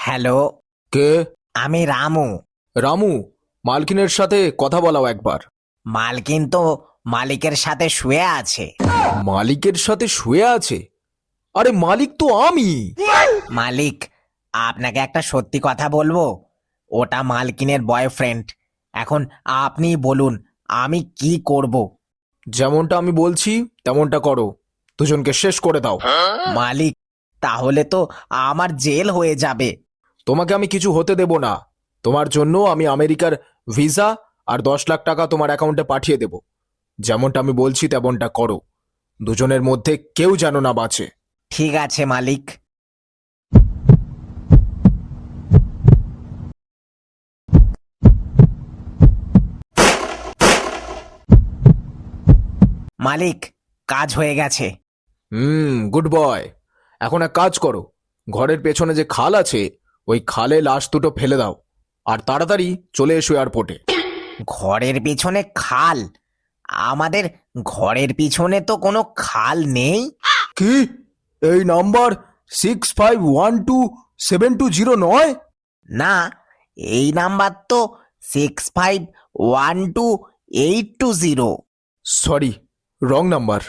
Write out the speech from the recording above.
Hello, কে? আমি রামু। রামু, মালকিনের সাথে কথা বলাও একবার। মালকিন তো মালিকের সাথে শুয়ে আছে। মালিকের সাথে শুয়ে আছে? আরে মালিক তো আমি। মালিক, আপনাকে একটা সত্যি কথা বলবো। ওটা মালকিনের বয়ফ্রেন্ড। এখন আপনি বলুন আমি কি করব। যেমনটা আমি বলছি তেমনটা করো, দুজনকে শেষ করে দাও। মালিক, তাহলে তো আমার জেল হয়ে যাবে। তোমাকে আমি কিছু হতে দেব না। তোমার জন্য আমি আমেরিকার ভিসা আর 10 লাখ টাকা তোমার অ্যাকাউন্টে পাঠিয়ে দেব। যেমনটা আমি বলছি তেমনটা করো, দুজনের মধ্যে কেউ যেন না বাঁচে। ঠিক আছে মালিক। মালিক, কাজ হয়ে গেছে। Good boy. এখন এক কাজ করো, ঘরের পেছনে যে খাল আছে ওই খালে লাশ দুটো ফেলে দাও আর তাড়াতাড়ি চলে এসো এয়ারপোর্টে। ঘরের পিছনে খাল? আমাদের ঘরের পিছনে তো কোনো খাল নেই। কি? এই নাম্বার 651272 নয়? না, এই নাম্বার তো 6512 820। Sorry, wrong number.